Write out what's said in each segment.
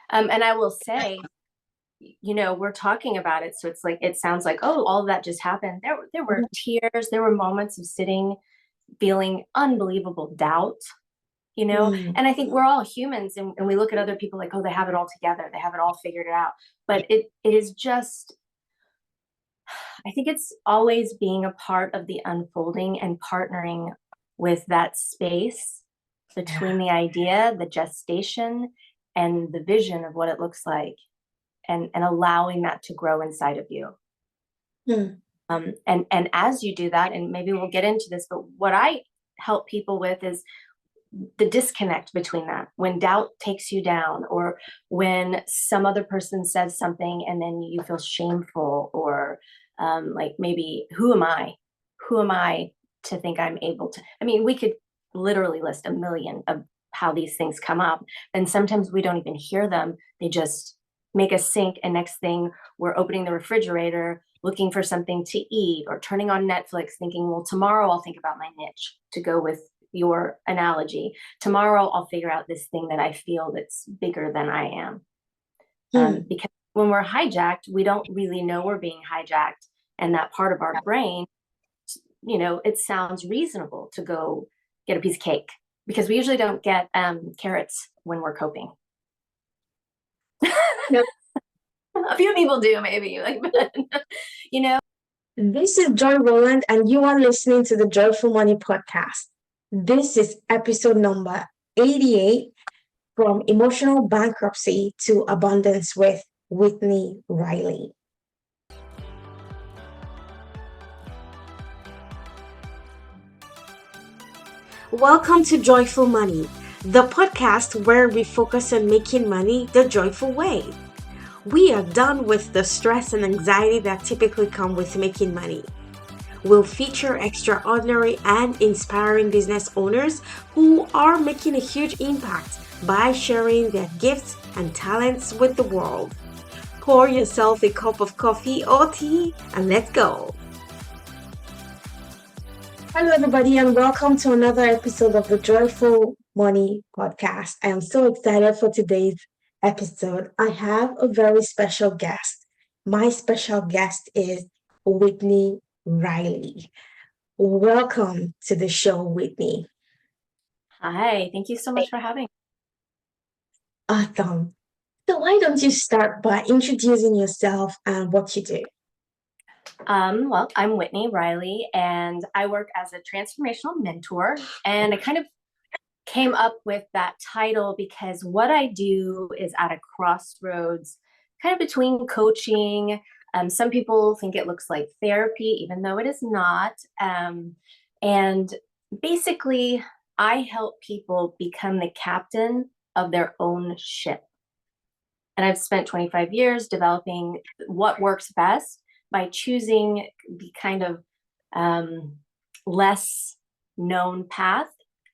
And I will say, we're talking about it. So it's like, it sounds like, oh, all of that just happened. There were tears. There were moments of sitting, feeling unbelievable doubt, Mm, and I think we're all humans and we look at other people like, oh, they have it all together. They have it all figured out. But it is just, I think it's always being a part of the unfolding and partnering with that space yeah. between the idea, the gestation, and the vision of what it looks like, and allowing that to grow inside of you. Mm, And as you do that, and maybe we'll get into this, but what I help people with is the disconnect between that, when doubt takes you down, or when some other person says something and then you feel shameful, or like, maybe, who am I to think I'm able to, I mean, we could literally list a million of how these things come up, and sometimes we don't even hear them. They just make us sink, and next thing, we're opening the refrigerator looking for something to eat, or turning on Netflix thinking, well, tomorrow I'll think about my niche, to go with your analogy. Tomorrow I'll figure out this thing that I feel that's bigger than I am. mm. Because when we're hijacked, we don't really know we're being hijacked. And that part of our brain, it sounds reasonable to go get a piece of cake, because we usually don't get carrots when we're coping. No, A few people do, maybe, like, you know. this is Joy Roland, and you are listening to the Joyful Money Podcast. This is episode number 88, From Emotional Bankruptcy to Abundance with Whitney Riley. Welcome to Joyful Money, the podcast where we focus on making money the joyful way. We are done with the stress and anxiety that typically come with making money. We'll feature extraordinary and inspiring business owners who are making a huge impact by sharing their gifts and talents with the world. Pour yourself a cup of coffee or tea and let's go. Hello, everybody, and welcome to another episode of the Joyful Money Podcast. I am so excited for today's episode. I have a very special guest. My special guest is Whitney Riley. Welcome to the show, Whitney. Hi, thank you so much for having me. Awesome. So, why don't you start by introducing yourself and what you do? Well, I'm Whitney Riley, and I work as a transformational mentor. And I kind of came up with that title because what I do is at a crossroads, kind of between coaching. Some people think it looks like therapy, even though it is not. And basically, I help people become the captain of their own ship. And I've spent 25 years developing what works best by choosing the kind of less known path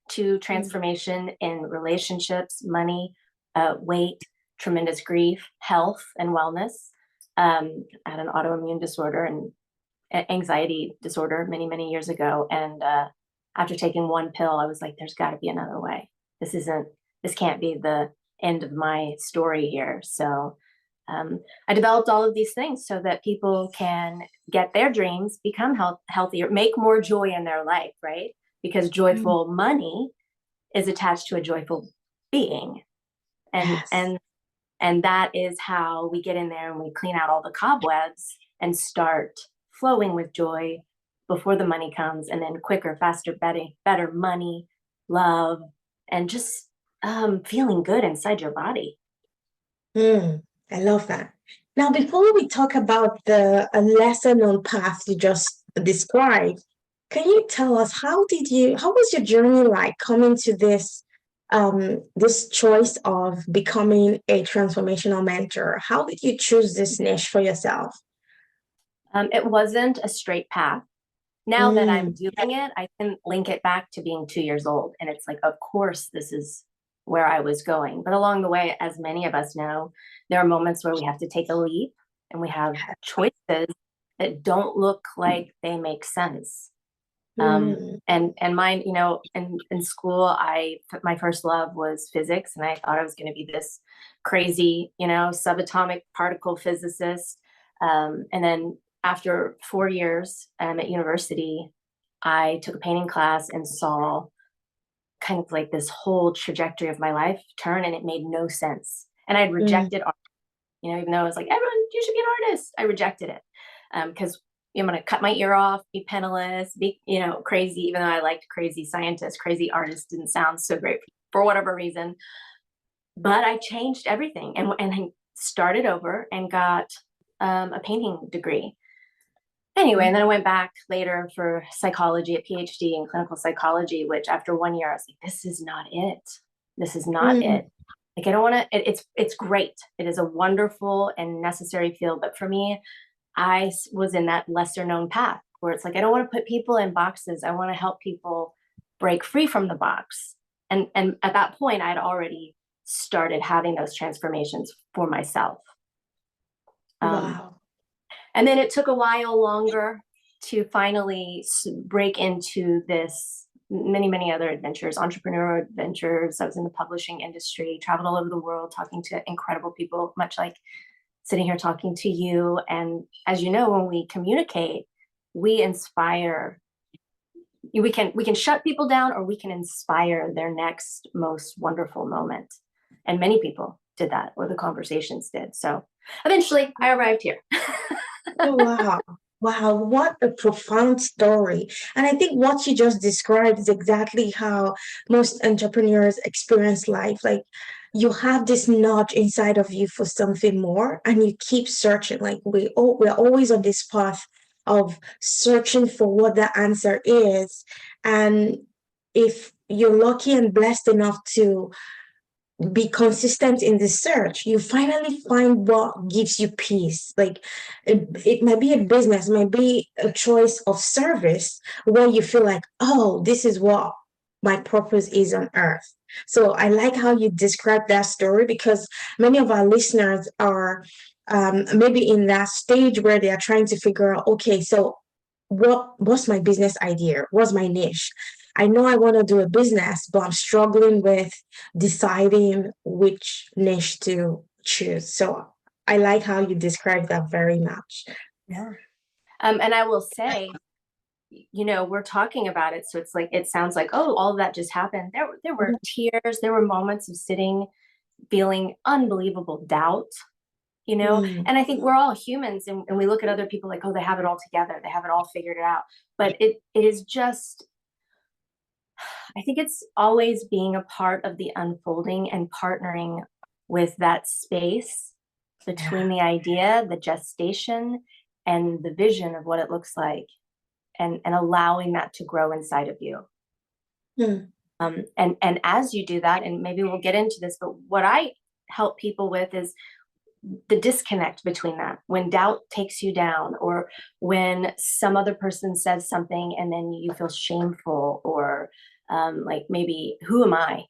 to transformation in relationships, money, weight, tremendous grief, health, and wellness. I had an autoimmune disorder and anxiety disorder many, many years ago. And after taking one pill, I was like, there's got to be another way. This can't be the end of my story here. So I developed all of these things so that people can get their dreams, become healthier, make more joy in their life, right? Because Mm, joyful money is attached to a joyful being. And yes. and and that is how we get in there and we clean out all the cobwebs and start flowing with joy before the money comes, and then quicker, faster, better money, love, and just feeling good inside your body. Mm, I love that. Now, before we talk about the a lesser known path you just described, can you tell us how was your journey like coming to this choice of becoming a transformational mentor? How did you choose this niche for yourself? It wasn't a straight path. Now that I'm Mm, doing it, I can link it back to being 2 years old. And it's like, of course, this is where I was going. But along the way, as many of us know, there are moments where we have to take a leap and we have choices that don't look like they make sense. And mine, in school, my first love was physics, and I thought I was going to be this crazy, subatomic particle physicist. And then after 4 years at university, I took a painting class and saw kind of like this whole trajectory of my life turn, and it made no sense. And I'd rejected art, even though I was like, everyone, you should be an artist. I rejected it because I'm going to cut my ear off, be penniless, be, crazy, even though I liked crazy scientists, crazy artists didn't sound so great for whatever reason. But I changed everything and I started over and got a painting degree. Anyway, and then I went back later for psychology, a PhD in clinical psychology, which after 1 year, I was like, this is not it. This is not it. Like, I don't want to, it's great. It is a wonderful and necessary field. But for me, I was in that lesser known path where it's like, I don't want to put people in boxes. I want to help people break free from the box. And at that point, I'd already started having those transformations for myself. Wow. And then it took a while longer to finally break into this many other adventures, entrepreneurial adventures. I was in the publishing industry, traveled all over the world, talking to incredible people, much like sitting here talking to you. And as you know, when we communicate, we inspire. We can shut people down, or we can inspire their next most wonderful moment. And many people did that, or the conversations did. So eventually I arrived here. Oh, wow. Wow, what a profound story. And I think what you just described is exactly how most entrepreneurs experience life. Like, you have this nudge inside of you for something more, and you keep searching. Like, we're always on this path of searching for what the answer is. And if you're lucky and blessed enough to be consistent in the search, you finally find what gives you peace. Like, it might be a business, might be a choice of service where you feel like, oh, this is what my purpose is on earth. So I like how you describe that story, because many of our listeners are maybe in that stage where they are trying to figure out, okay, so what's my business idea? What's my niche? I know I want to do a business, but I'm struggling with deciding which niche to choose. So I like how you describe that very much. Yeah. And I will say, we're talking about it, so it's like, it sounds like, oh, all of that just happened. There were tears, there were moments of sitting, feeling unbelievable doubt, and I think we're all humans, and we look at other people like, oh, they have it all together, they have it all figured out. But it is just, I think it's always being a part of the unfolding and partnering with that space between the idea, the gestation, and the vision of what it looks like, and allowing that to grow inside of you. And as you do that, and maybe we'll get into this, but what I help people with is the disconnect between that. When doubt takes you down, or when some other person says something and then you feel shameful, or like, maybe, who am I?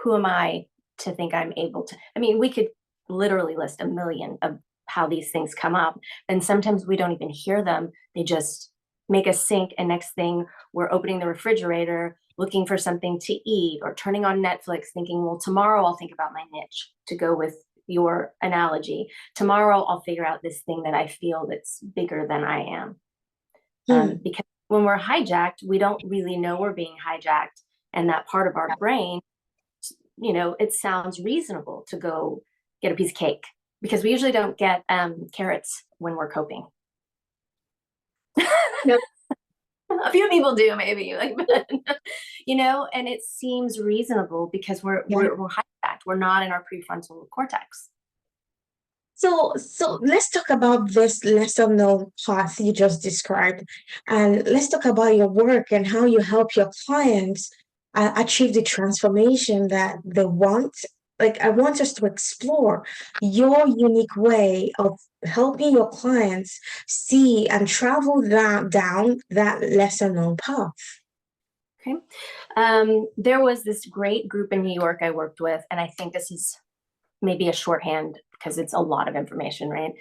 Who am I to think I'm able to? I mean, we could literally list a million of how these things come up, and sometimes we don't even hear them. They just make us sink, and next thing, we're opening the refrigerator, looking for something to eat, or turning on Netflix thinking, well, tomorrow I'll think about my niche, to go with your analogy. Tomorrow I'll figure out this thing that I feel that's bigger than I am. Because when we're hijacked, we don't really know we're being hijacked. And that part of our brain, it sounds reasonable to go get a piece of cake, because we usually don't get carrots when we're coping. Yep. A few people do, maybe, like, and it seems reasonable because we're hijacked. We're not in our prefrontal cortex. So let's talk about this lesser known path you just described, and let's talk about your work and how you help your clients achieve the transformation that they want. Like, I want us to explore your unique way of helping your clients see and travel down that lesser known path. Okay. There was this great group in New York I worked with, and I think this is maybe a shorthand because it's a lot of information, right?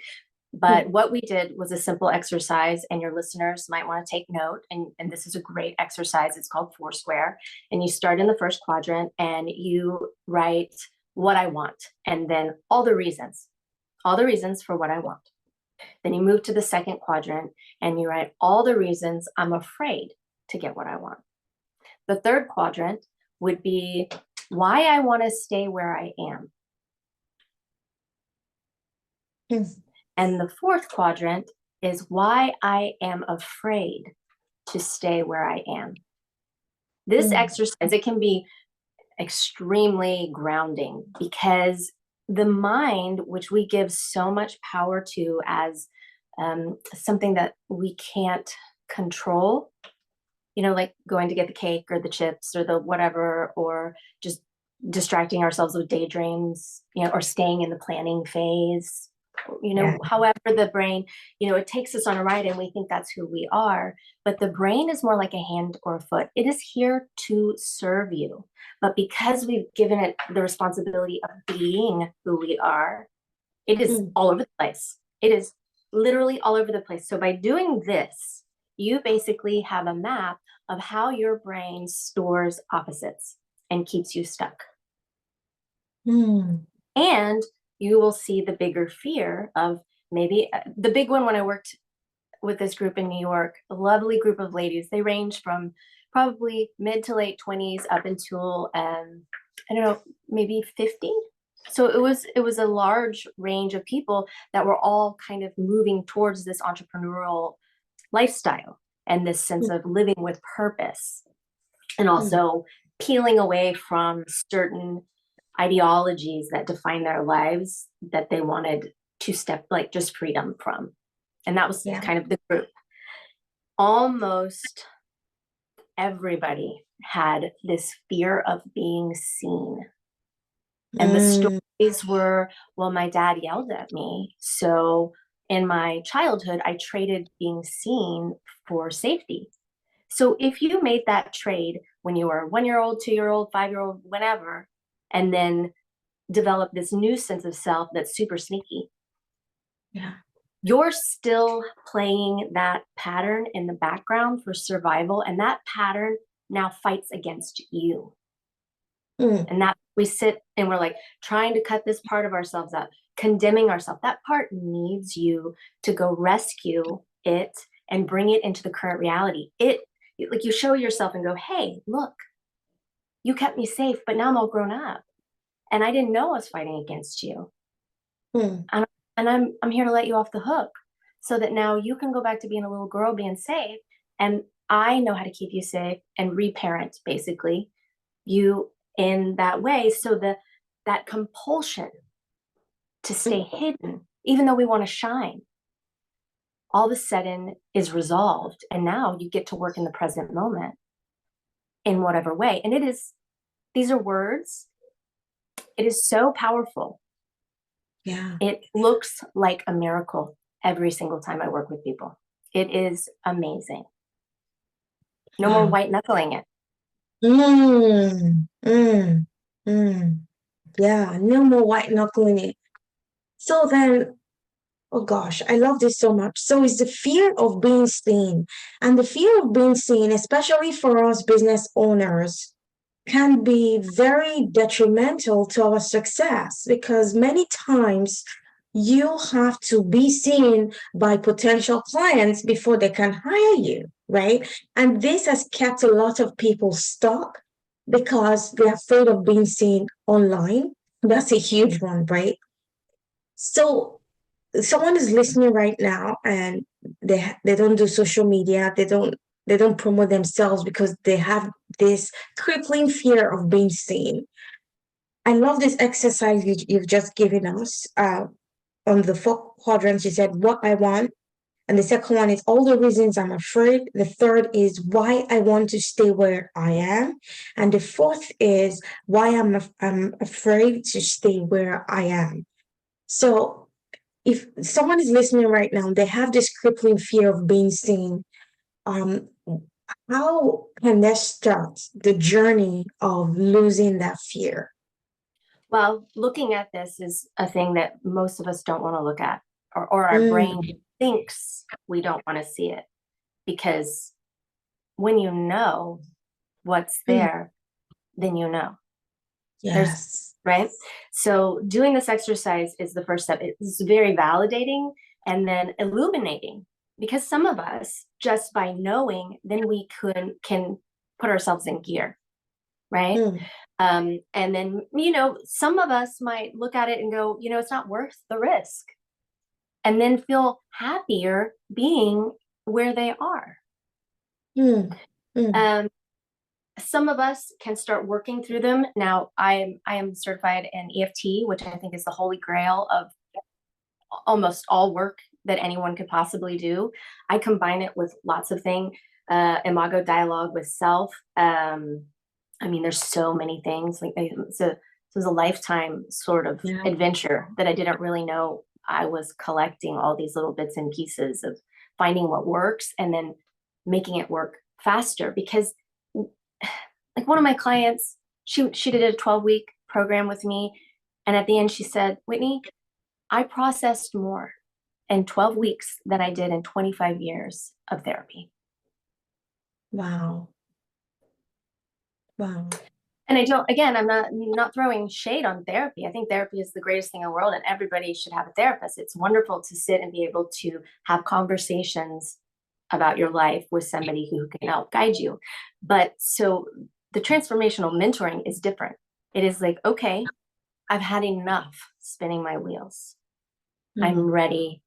But what we did was a simple exercise, and your listeners might want to take note. And this is a great exercise. It's called Foursquare. And you start in the first quadrant and you write what I want, and then all the reasons for what I want. Then you move to the second quadrant and you write all the reasons I'm afraid to get what I want. The third quadrant would be why I want to stay where I am. And the fourth quadrant is why I am afraid to stay where I am. This exercise, it can be extremely grounding, because the mind, which we give so much power to as something that we can't control, like going to get the cake or the chips or the whatever, or just distracting ourselves with daydreams, or staying in the planning phase. However the brain, it takes us on a ride and we think that's who we are, but the brain is more like a hand or a foot. It is here to serve you. But because we've given it the responsibility of being who we are, it is all over the place. It is literally all over the place. So by doing this, you basically have a map of how your brain stores opposites and keeps you stuck. And you will see the bigger fear of maybe the big one. When I worked with this group in New York, a lovely group of ladies, they range from probably mid to late 20s up until, I don't know, maybe 50. So it was a large range of people that were all kind of moving towards this entrepreneurial lifestyle and this sense of living with purpose, and also peeling away from certain ideologies that define their lives that they wanted to just freedom from. And that was kind of the group. Almost everybody had this fear of being seen. And the stories were, well, my dad yelled at me. So in my childhood, I traded being seen for safety. So if you made that trade when you were 1-year-old, 2-year-old, 5-year-old, whenever, and then develop this new sense of self that's super sneaky, you're still playing that pattern in the background for survival, and that pattern now fights against you. And that we sit and we're like trying to cut this part of ourselves out, condemning ourselves. That part needs you to go rescue it and bring it into the current reality. Like you show yourself and go, hey, look, you kept me safe, but now I'm all grown up and I didn't know I was fighting against you. And I'm here to let you off the hook so that now you can go back to being a little girl being safe. And I know how to keep you safe and reparent basically you in that way. So that compulsion to stay hidden, even though we want to shine, all of a sudden is resolved. And now you get to work in the present moment in whatever way. And these are words. It is so powerful. Yeah. It looks like a miracle every single time I work with people. It is amazing. No more white knuckling it. Yeah, no more white knuckling it. So then, oh gosh, I love this so much. So it's the fear of being seen. And the fear of being seen, especially for us business owners, can be very detrimental to our success, because many times you have to be seen by potential clients before they can hire you, right? And this has kept a lot of people stuck because they're afraid of being seen online. That's a huge one, right? So someone is listening right now and they don't do social media, they don't promote themselves because they have this crippling fear of being seen. I love this exercise you've just given us. On the 4 quadrants, you said what I want. And the second one is all the reasons I'm afraid. The third is why I want to stay where I am. And the fourth is why I'm afraid to stay where I am. So if someone is listening right now, they have this crippling fear of being seen, how can they start the journey of losing that fear? Well, looking at this is a thing that most of us don't want to look at. or our brain Mm. thinks we don't want to see it. Because when you know what's Mm. there, then you know. There's Yes. right. So doing this exercise is the first step. It's very validating and then illuminating, because some of us, just by knowing, then we can put ourselves in gear, right? Mm. And then, some of us might look at it and go, it's not worth the risk, and then feel happier being where they are. Mm. Mm. Um, some of us can start working through them. Now, I am certified in EFT, which I think is the holy grail of almost all work that anyone could possibly do. I combine it with lots of things, imago dialogue with self. There's so many things. Like, so it was a lifetime sort of Yeah. adventure that I didn't really know. I was collecting all these little bits and pieces of finding what works and then making it work faster. Because, like, one of my clients, she did a 12-week program with me, and at the end she said, "Whitney, I processed more in 12 weeks than I did in 25 years of therapy." Wow. Wow. And I'm not throwing shade on therapy. I think therapy is the greatest thing in the world, and everybody should have a therapist. It's wonderful to sit and be able to have conversations about your life with somebody who can help guide you. But so the transformational mentoring is different. It is like, okay, I've had enough spinning my wheels. I'm Mm. ready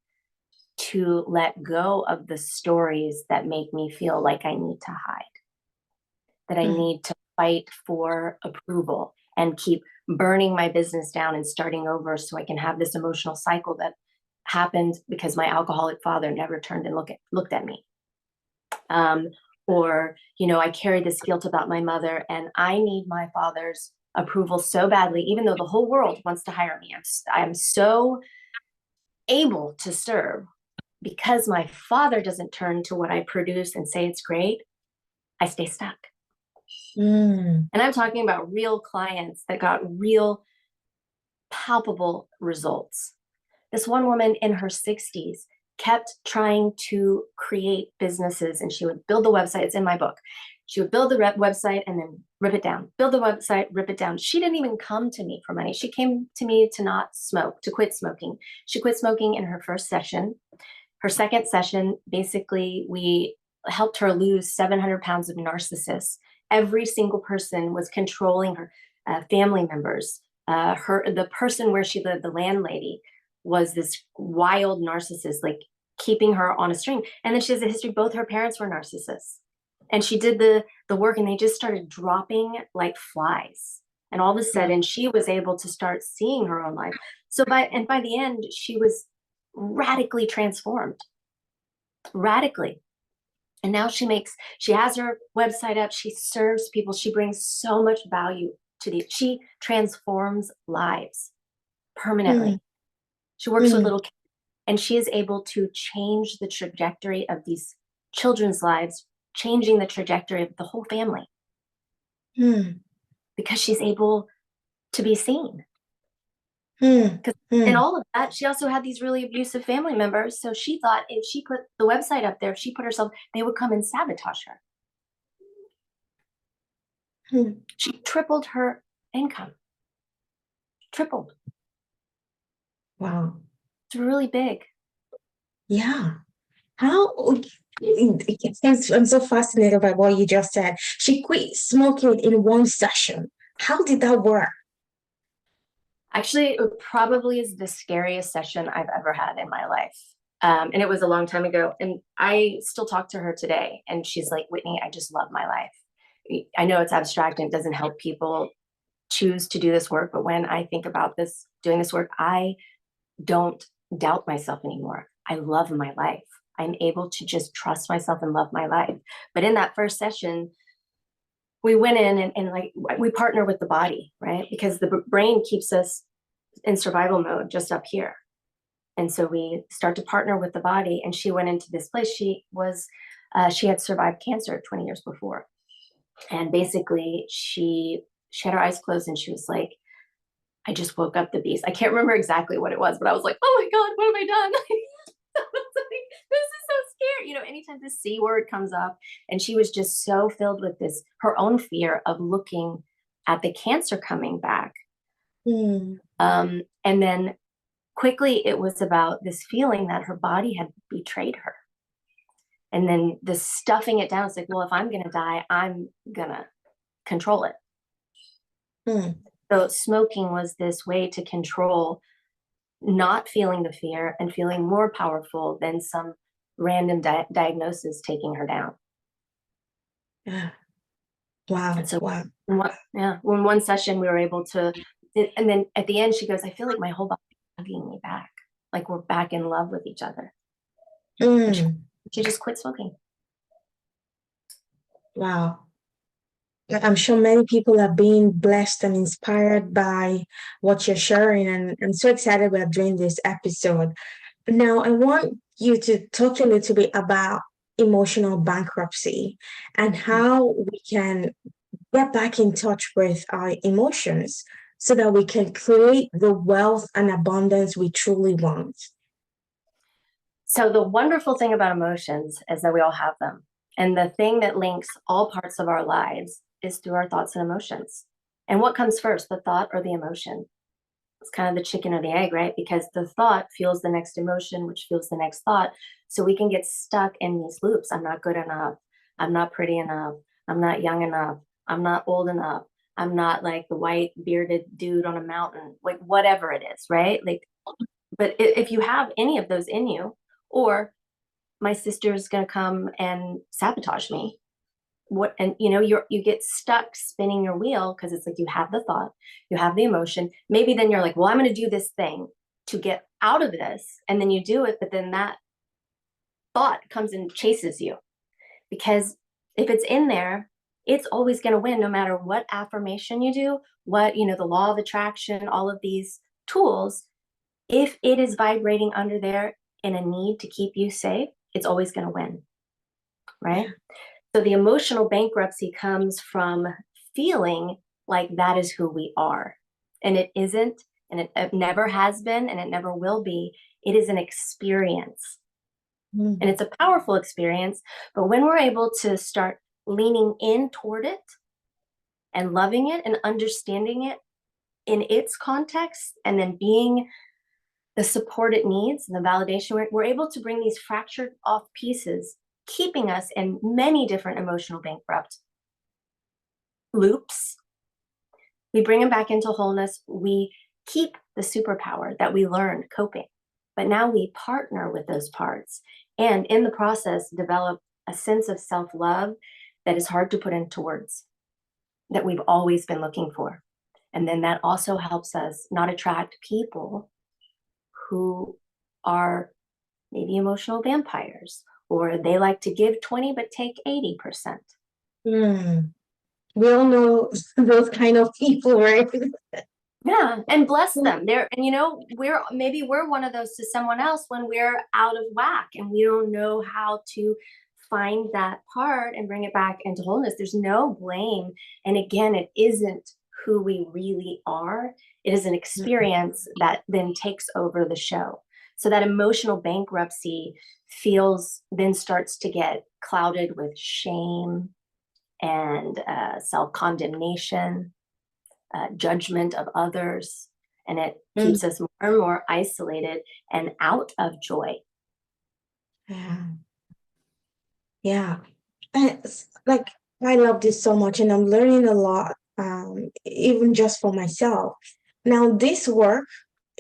to let go of the stories that make me feel like I need to hide, that I Mm. need to fight for approval and keep burning my business down and starting over so I can have this emotional cycle that happened because my alcoholic father never turned and looked at me. Or, I carry this guilt about my mother and I need my father's approval so badly, even though the whole world wants to hire me. I'm so able to serve. Because my father doesn't turn to what I produce and say it's great, I stay stuck. Mm. And I'm talking about real clients that got real palpable results. This one woman in her 60s kept trying to create businesses, and she would build the website. It's in my book. She would build the website and then rip it down, build the website, rip it down. She didn't even come to me for money. She came to me to not smoke, to quit smoking. She quit smoking in her first session. Her second session, basically, we helped her lose 700 pounds of narcissists. Every single person was controlling her, family members. The person where she lived, the landlady, was this wild narcissist, like keeping her on a string. And then she has a history. Both her parents were narcissists. And she did the work, and they just started dropping like flies. And all of a sudden, she was able to start seeing her own life. So by the end, she was radically transformed, radically. And now she has her website up, she serves people, she brings so much value she transforms lives permanently. Mm. She works with Mm. little kids, and she is able to change the trajectory of these children's lives, changing the trajectory of the whole family, Mm. because she's able to be seen. Mm. Because in Mm. all of that, she also had these really abusive family members. So she thought if she put the website up there, if she put herself, they would come and sabotage her. Mm. She tripled her income. Tripled. Wow. It's really big. Yeah. How I'm so fascinated by what you just said. She quit smoking in one session. How did that work? Actually, it probably is the scariest session I've ever had in my life. And it was a long time ago. And I still talk to her today. And she's like, "Whitney, I just love my life." I know it's abstract and it doesn't help people choose to do this work. But when I think about doing this work, I don't doubt myself anymore. I love my life. I'm able to just trust myself and love my life. But in that first session, we went in and like we partner with the body, right? Because the brain keeps us in survival mode just up here. And so we start to partner with the body. And she went into this place. She had survived cancer 20 years before. And basically she had her eyes closed and she was like, I just woke up the beast. I can't remember exactly what it was, but I was like, oh my God, what have I done? I was like, this is so scary. Anytime the C word comes up, and she was just so filled with her own fear of looking at the cancer coming back. Mm. And then quickly it was about this feeling that her body had betrayed her. And then the stuffing it down. It's like, well, if I'm going to die, I'm going to control it. Mm. So smoking was this way to control not feeling the fear and feeling more powerful than some random diagnosis taking her down. Yeah. Wow. And so, Wow. when one session we were able to, and then at the end she goes, I feel like my whole body is hugging me back, like we're back in love with each other. Mm. She just quit smoking. Wow. I'm sure many people are being blessed and inspired by what you're sharing, and I'm so excited about doing this episode. Now, I want you to talk a little bit about emotional bankruptcy and how we can get back in touch with our emotions so that we can create the wealth and abundance we truly want. So the wonderful thing about emotions is that we all have them. And the thing that links all parts of our lives is through our thoughts and emotions. And what comes first, the thought or the emotion? It's kind of the chicken or the egg, right? Because the thought fuels the next emotion, which fuels the next thought. So we can get stuck in these loops. I'm not good enough. I'm not pretty enough. I'm not young enough. I'm not old enough. I'm not like the white bearded dude on a mountain, like whatever it is, right? Like, but if you have any of those in you, or my sister's going to come and sabotage me, and you get stuck spinning your wheel because it's like you have the thought, you have the emotion, maybe then you're like, well, I'm going to do this thing to get out of this, and then you do it, but then that thought comes and chases you, because if it's in there, it's always going to win no matter what affirmation you do, what the law of attraction, all of these tools. If it is vibrating under there in a need to keep you safe, it's always going to win, right? So the emotional bankruptcy comes from feeling like that is who we are. And it isn't, and it never has been, and it never will be. It is an experience. And it's a powerful experience. But when we're able to start leaning in toward it and loving it and understanding it in its context, and then being the support it needs and the validation, we're able to bring these fractured off pieces, keeping us in many different emotional bankrupt loops. We bring them back into wholeness. We keep the superpower that we learned coping, but now we partner with those parts, and in the process develop a sense of self-love that is hard to put into words, that we've always been looking for. And then that also helps us not attract people who are maybe emotional vampires, or they like to give 20 but take 80%. We all know those kind of people, right? Yeah, and bless them. We're one of those to someone else when we're out of whack and we don't know how to find that part and bring it back into wholeness. There's no blame. And again, it isn't who we really are. It is an experience that then takes over the show. So that emotional bankruptcy then starts to get clouded with shame and self-condemnation, judgment of others, and it keeps us more and more isolated and out of joy. Yeah. And like, I love this so much, and I'm learning a lot, even just for myself. Now, this work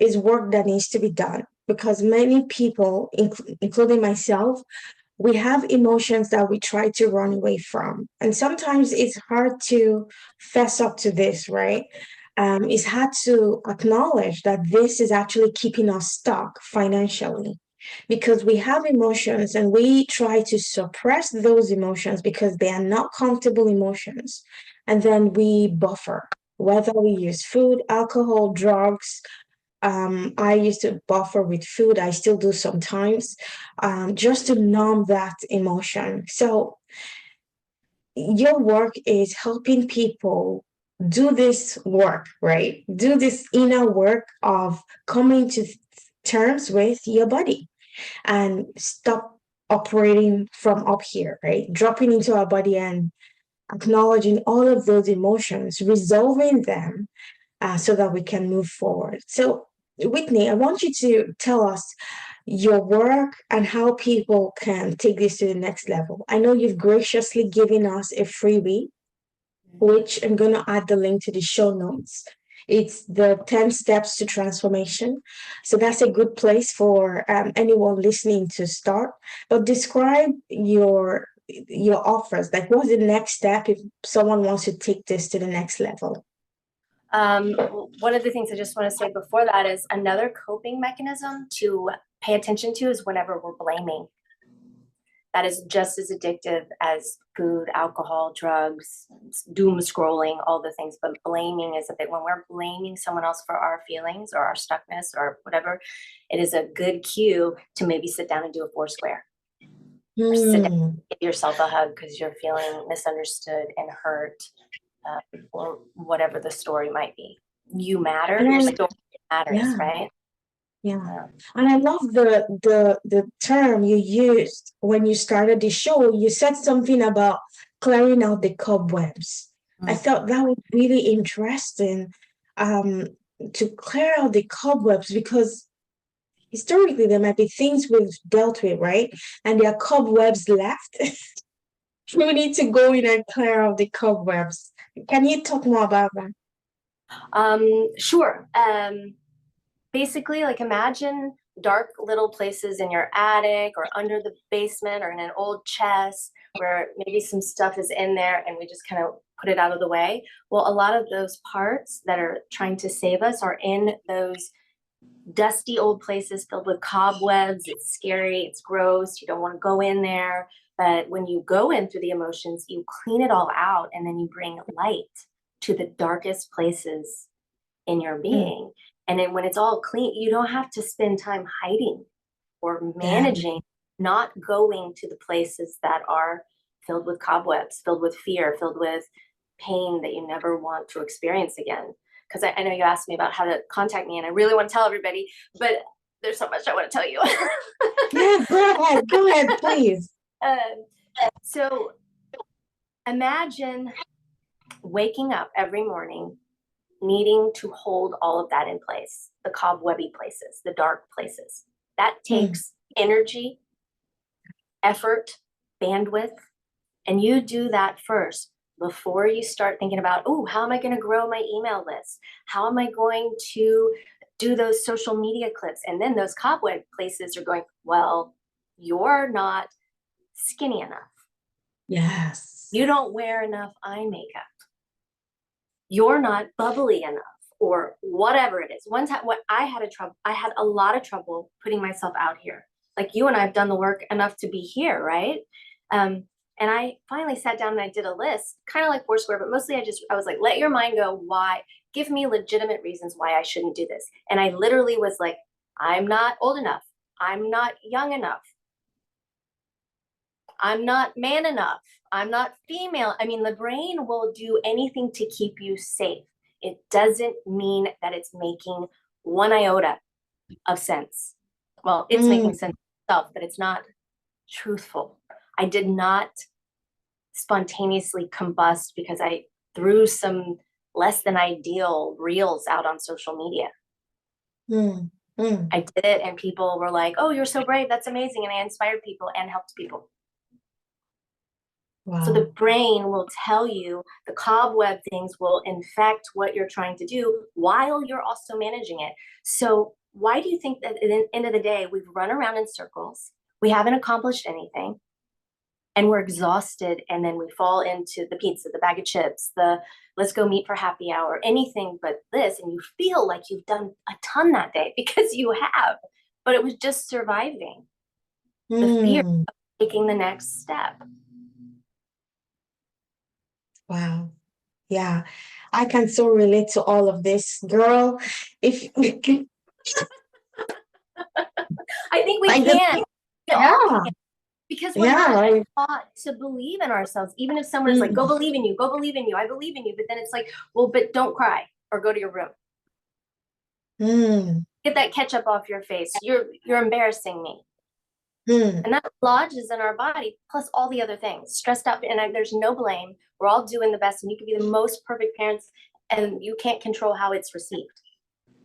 is work that needs to be done because many people, including myself, we have emotions that we try to run away from. And sometimes it's hard to fess up to this, right? It's hard to acknowledge that this is actually keeping us stuck financially because we have emotions and we try to suppress those emotions because they are not comfortable emotions. And then we buffer, whether we use food, alcohol, drugs. I used to buffer with food. I still do sometimes, just to numb that emotion. So your work is helping people do this work, right? Do this inner work of coming to terms with your body and stop operating from up here, right? Dropping into our body and acknowledging all of those emotions, resolving them so that we can move forward. So, Whitney, I want you to tell us your work and how people can take this to the next level. I know you've graciously given us a freebie, which I'm going to add the link to the show notes. It's the 10 steps to transformation. So that's a good place for anyone listening to start. But describe your offers. Like, what's the next step if someone wants to take this to the next level? One of the things I just want to say before that is another coping mechanism to pay attention to is whenever we're blaming. That is just as addictive as food, alcohol, drugs, doom scrolling, all the things. But blaming is a bit, when we're blaming someone else for our feelings or our stuckness or whatever, it is a good cue to maybe sit down and do a four square. Or sit down, give yourself a hug because you're feeling misunderstood and hurt, or whatever the story might be. You matter. Your story matters, right? Yeah. And I love the term you used when you started the show. You said something about clearing out the cobwebs. I thought that was really interesting, to clear out the cobwebs, because historically there might be things we've dealt with, right? And there are cobwebs left. We need to go in and clear out the cobwebs. Can you talk more about that? Sure. Basically, like, imagine dark little places in your attic or under the basement or in an old chest where maybe some stuff is in there and we just kind of put it out of the way. Well, a lot of those parts that are trying to save us are in those dusty old places filled with cobwebs. It's scary, it's gross, you don't want to go in there. But when you go in through the emotions, you clean it all out and then you bring light to the darkest places in your being. And then when it's all clean, you don't have to spend time hiding or managing, not going to the places that are filled with cobwebs, filled with fear, filled with pain that you never want to experience again. Because I know you asked me about how to contact me, and I really want to tell everybody, but there's so much I want to tell you. Yeah, go ahead, please. So imagine waking up every morning needing to hold all of that in place, the cobwebby places, the dark places. That takes energy, effort, bandwidth, and you do that first before you start thinking about, oh, how am I going to grow my email list? How am I going to do those social media clips? And then those cobweb places are going, well, you're not skinny enough. Yes. You don't wear enough eye makeup. You're not bubbly enough, or whatever it is. One time, I had a lot of trouble putting myself out here. Like, you and I have done the work enough to be here, right? And I finally sat down and I did a list, kind of like Foursquare, but mostly I was like, let your mind go. Why? Give me legitimate reasons why I shouldn't do this. And I literally was like, I'm not old enough. I'm not young enough. I'm not man enough. I'm not female. I mean, the brain will do anything to keep you safe. It doesn't mean that it's making one iota of sense. Well, it's making sense itself, but it's not truthful. I did not spontaneously combust because I threw some less than ideal reels out on social media. I did it, and people were like, oh, you're so brave. That's amazing. And I inspired people and helped people. Wow. So the brain will tell you, the cobweb things will infect what you're trying to do while you're also managing it. So why do you think that at the end of the day, we've run around in circles, we haven't accomplished anything, and we're exhausted, and then we fall into the pizza, the bag of chips, the let's go meet for happy hour, anything but this, and you feel like you've done a ton that day because you have, but it was just surviving the fear of taking the next step. Wow. Yeah. I can so relate to all of this, girl. If I think we can. Yeah. because we're Yeah, not like, taught to believe in ourselves. Even if someone is like, go believe in you, go believe in you, I believe in you. But then it's like, well, but don't cry or go to your room. mm, Get that ketchup off your face. You're embarrassing me. mm, And that lodges in our body, plus all the other things. Stressed out, and there's no blame. We're all doing the best, and you can be the most perfect parents, and you can't control how it's received.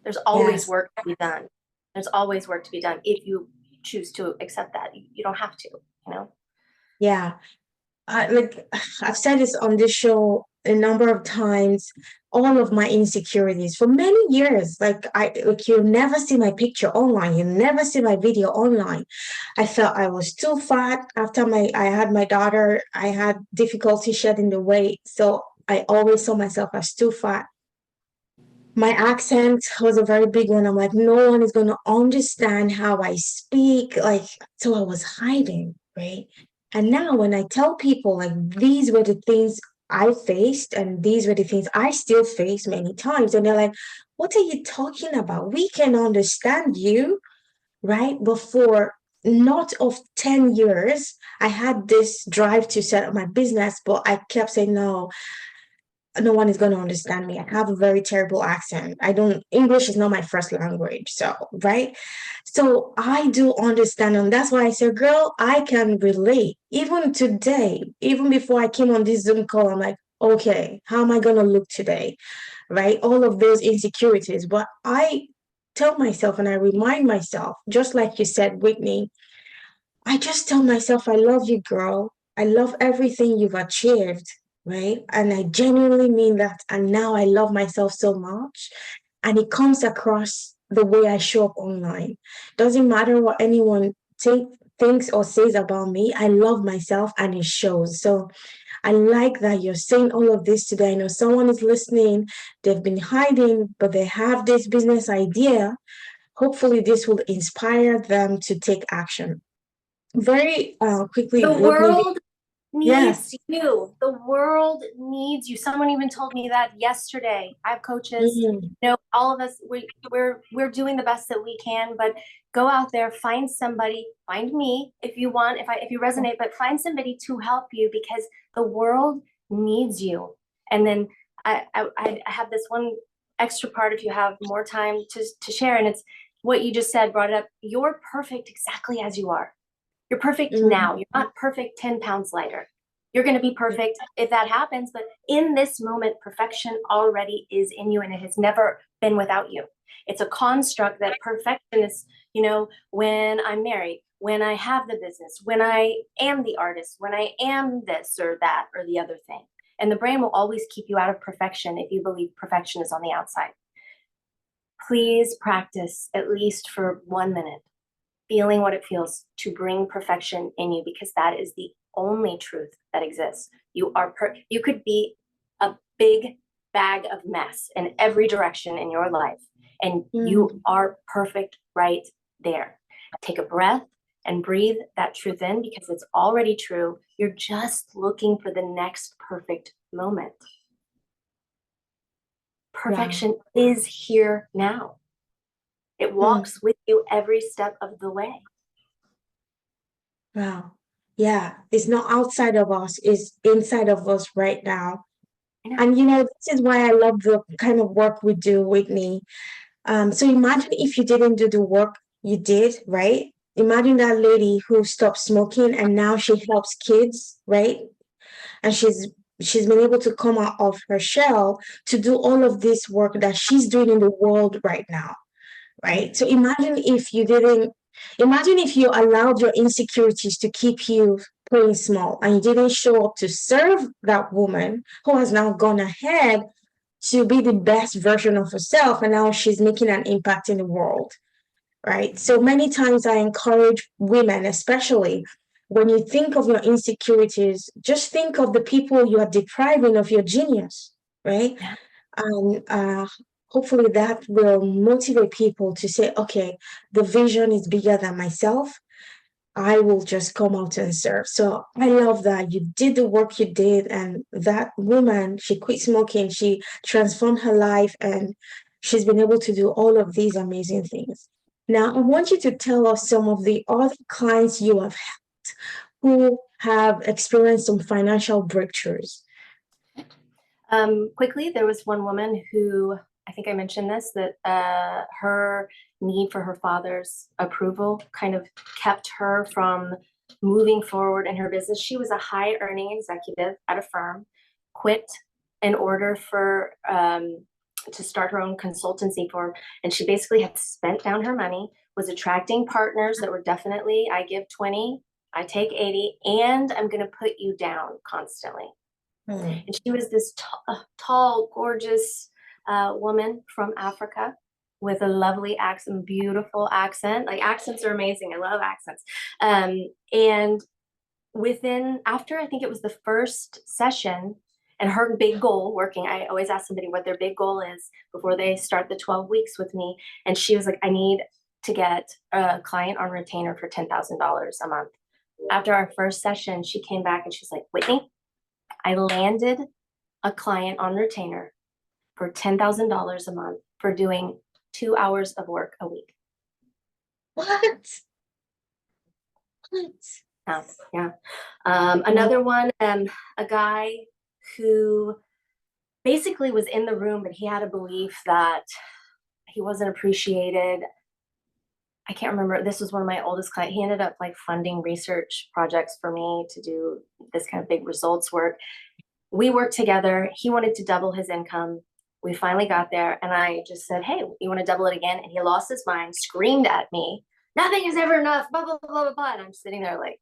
There's always yes, work to be done. There's always work to be done if you choose to accept that. You don't have to, you know? yeah. Like I've said this on this show a number of times, all of my insecurities for many years. Like you never see my picture online, you never see my video online. I felt I was too fat after my I had my daughter. I had difficulty shedding the weight, so I always saw myself as too fat. My accent was a very big one. I'm like, no one is going to understand how I speak. Like, so I was hiding, right? And now when I tell people, like, these were the things I faced, and these were the things I still face many times, and they're like, what are you talking about? We can understand you, right? Before not of 10 years, I had this drive to set up my business, but I kept saying, no one is going to understand me. I have a very terrible accent. I don't, English is not my first language. So, right. So I do understand. And that's why I said, girl, I can relate. Even today, even before I came on this Zoom call, I'm like, okay, how am I going to look today? Right. All of those insecurities. But I tell myself and I remind myself, just like you said, Whitney, I just tell myself, I love you, girl. I love everything you've achieved, right? And I genuinely mean that. And now I love myself so much. And it comes across the way I show up online. Doesn't matter what anyone thinks or says about me. I love myself and it shows. So I like that you're saying all of this today. I know someone is listening, they've been hiding, but they have this business idea. Hopefully, this will inspire them to take action. Very quickly, The Whitney. world Yes. needs you. The world needs you. Someone even told me that yesterday. I have coaches, Mm, all of us, we're doing the best that we can, but go out there, find somebody, find me if you want, if you resonate, but find somebody to help you because the world needs you. And then I have this one extra part if you have more time to share, and it's what you just said, brought it up. You're perfect exactly as you are. You're perfect now. mm, You're not perfect 10 pounds lighter. You're going to be perfect if that happens. But in this moment, perfection already is in you and it has never been without you. It's a construct that perfection is, when I'm married, when I have the business, when I am the artist, when I am this or that or the other thing. And the brain will always keep you out of perfection if you believe perfection is on the outside. Please practice at least for 1 minute feeling what it feels to bring perfection in you because that is the only truth that exists. You could be a big bag of mess in every direction in your life and you mm. are perfect right there. Take a breath and breathe that truth in because it's already true. You're just looking for the next perfect moment. Wow. Perfection is here now. It Mm, walks with you every step of the way. wow. Yeah. It's not outside of us, it's inside of us right now. I know. And this is why I love the kind of work we do, Whitney. So imagine if you didn't do the work you did, right? Imagine that lady who stopped smoking and now she helps kids, right? And she's been able to come out of her shell to do all of this work that she's doing in the world right now, right? So imagine if you allowed your insecurities to keep you playing small and you didn't show up to serve that woman who has now gone ahead to be the best version of herself and now she's making an impact in the world, right? So many times I encourage women, especially when you think of your insecurities, just think of the people you are depriving of your genius, right? Yeah. And hopefully that will motivate people to say, okay, the vision is bigger than myself. I will just come out and serve. So I love that you did the work you did. And that woman, she quit smoking, she transformed her life, and she's been able to do all of these amazing things. Now, I want you to tell us some of the other clients you have helped. who have experienced some financial breakthroughs? Quickly, there was one woman who, I think I mentioned this, that her need for her father's approval kind of kept her from moving forward in her business. She was a high earning executive at a firm, quit in order for to start her own consultancy firm. And she basically had spent down her money, was attracting partners that were definitely, I give 20, I take 80, and I'm going to put you down constantly. Mm. And she was this tall, gorgeous woman from Africa with a lovely accent, beautiful accent. Like accents are amazing. I love accents. And after I think it was the first session, and her big goal working, I always ask somebody what their big goal is before they start the 12 weeks with me. And she was like, I need to get a client on retainer for $10,000 a month. After our first session, she came back and she's like, Whitney, I landed a client on retainer for $10,000 a month for doing 2 hours of work a week. What? Yeah. Another one, a guy who basically was in the room, but he had a belief that he wasn't appreciated. I can't remember. This was one of my oldest clients. He ended up like funding research projects for me to do this kind of big results work. We worked together. He wanted to double his income. We finally got there, and I just said, hey, you want to double it again? And he lost his mind, screamed at me, nothing is ever enough, blah, blah, blah, blah, blah. And I'm sitting there like,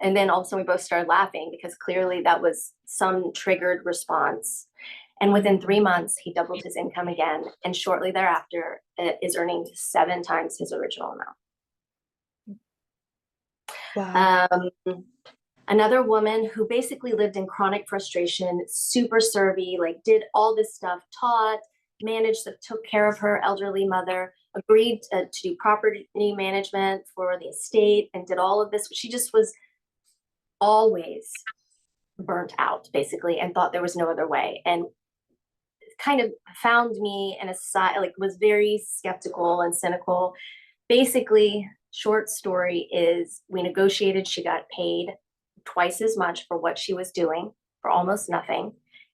and then all of a sudden we both started laughing because clearly that was some triggered response. And within 3 months, he doubled his income again. And shortly thereafter, is earning 7 times his original amount. Wow. Another woman who basically lived in chronic frustration, super servy, like did all this stuff, taught, managed, took care of her elderly mother, agreed to do property management for the estate and did all of this. She just was always burnt out basically and thought there was no other way, and kind of found me in a side, like was very skeptical and cynical. Basically, short story is we negotiated. She got paid twice as much for what she was doing for almost nothing,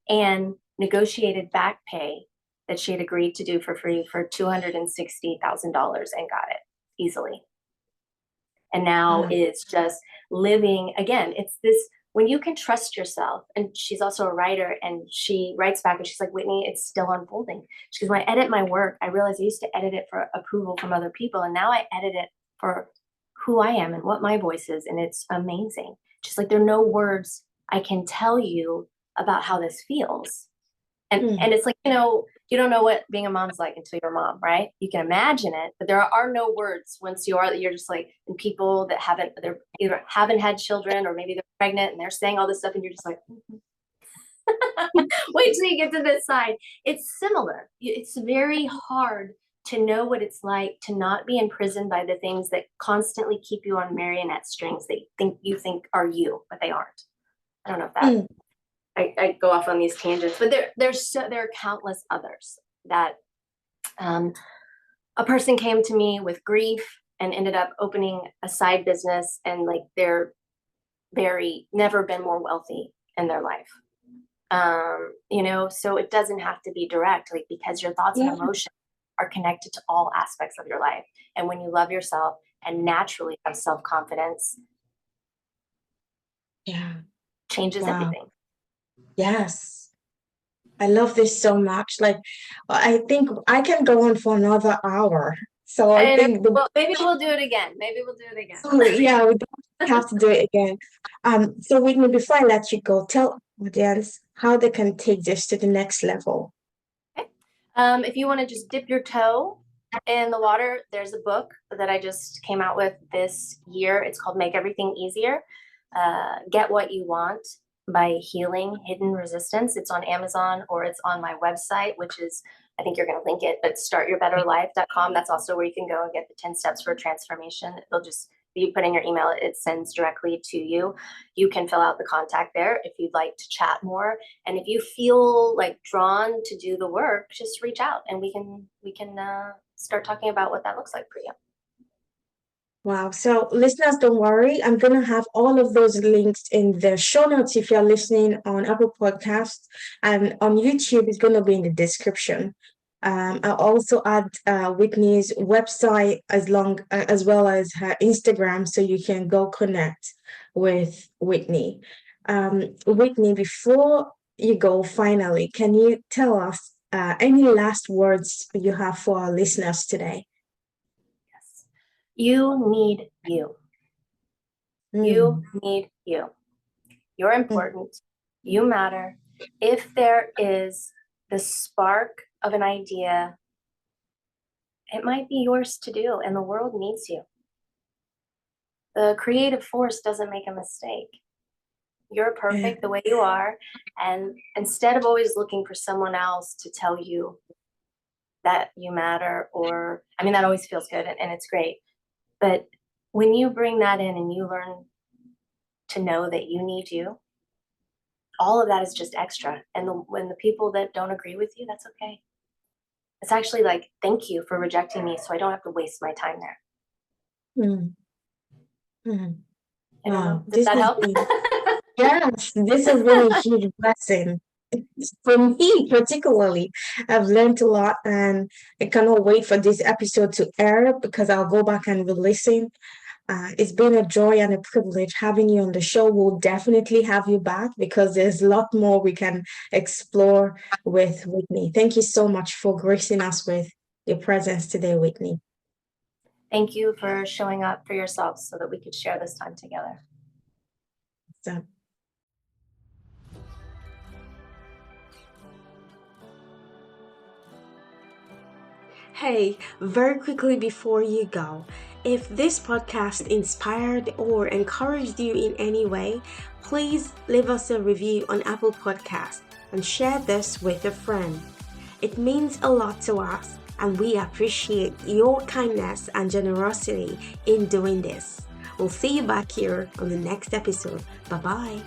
and negotiated back pay that she had agreed to do for free for $260,000 and got it easily. And now is just living again. It's this when you can trust yourself. And she's also a writer, and she writes back and she's like, Whitney, it's still unfolding. She goes, when I edit my work, I realize I used to edit it for approval from other people, and now I edit it for who I am and what my voice is, and it's amazing. Just like there are no words I can tell you about how this feels. And it's like, you don't know what being a mom's like until you're a mom, right? You can imagine it, but there are no words once you're just like, and people that they're either haven't had children or maybe they're pregnant and they're saying all this stuff and you're just like, wait till you get to this side. It's similar. It's very hard to know what it's like to not be imprisoned by the things that constantly keep you on marionette strings that you think are you, but they aren't. I don't know if that I go off on these tangents, but there are countless others that a person came to me with grief and ended up opening a side business, and like they're never been more wealthy in their life. So it doesn't have to be direct, like because your thoughts and emotions are connected to all aspects of your life. And when you love yourself and naturally have self-confidence, changes everything. Yes. I love this so much. Like, I think I can go on for another hour. So I think maybe we'll do it again. So, yeah, we don't have to do it again. So Whitney, before I let you go, tell audience how they can take this to the next level. Okay. If you want to just dip your toe in the water, there's a book that I just came out with this year. It's called Make Everything Easier. Get What You Want by Healing Hidden Resistance. It's on Amazon or it's on my website, which is, I think you're going to link it, but startyyourbetterlife.com. That's also where you can go and get the 10 steps for transformation. It'll just, you put in your email, it sends directly to you. You can fill out the contact there if you'd like to chat more. And if you feel like drawn to do the work, just reach out and we can start talking about what that looks like for you. Wow. So, listeners, don't worry. I'm going to have all of those links in the show notes if you're listening on Apple Podcasts, and on YouTube, it's going to be in the description. I'll also add Whitney's website as well as her Instagram, so you can go connect with Whitney. Whitney, before you go, finally, can you tell us any last words you have for our listeners today? Yes. You need you. You need you. You're important. You matter. If there is the spark of an idea, it might be yours to do, and the world needs you. The creative force doesn't make a mistake. You're perfect the way you are. And instead of always looking for someone else to tell you that you matter, or, I mean, that always feels good and it's great. But when you bring that in and you learn to know that you need you, all of that is just extra. And when the people that don't agree with you, that's okay. It's actually like, thank you for rejecting me, so I don't have to waste my time there. Mm. Mm. I don't know. Wow, Does that help? yes, this has been a huge blessing for me, particularly. I've learned a lot, and I cannot wait for this episode to air because I'll go back and re-listen. It's been a joy and a privilege having you on the show. We'll definitely have you back because there's a lot more we can explore with Whitney. Thank you so much for gracing us with your presence today, Whitney. Thank you for showing up for yourself so that we could share this time together. So. Hey, very quickly before you go, if this podcast inspired or encouraged you in any way, please leave us a review on Apple Podcasts and share this with a friend. It means a lot to us, and we appreciate your kindness and generosity in doing this. We'll see you back here on the next episode. Bye-bye.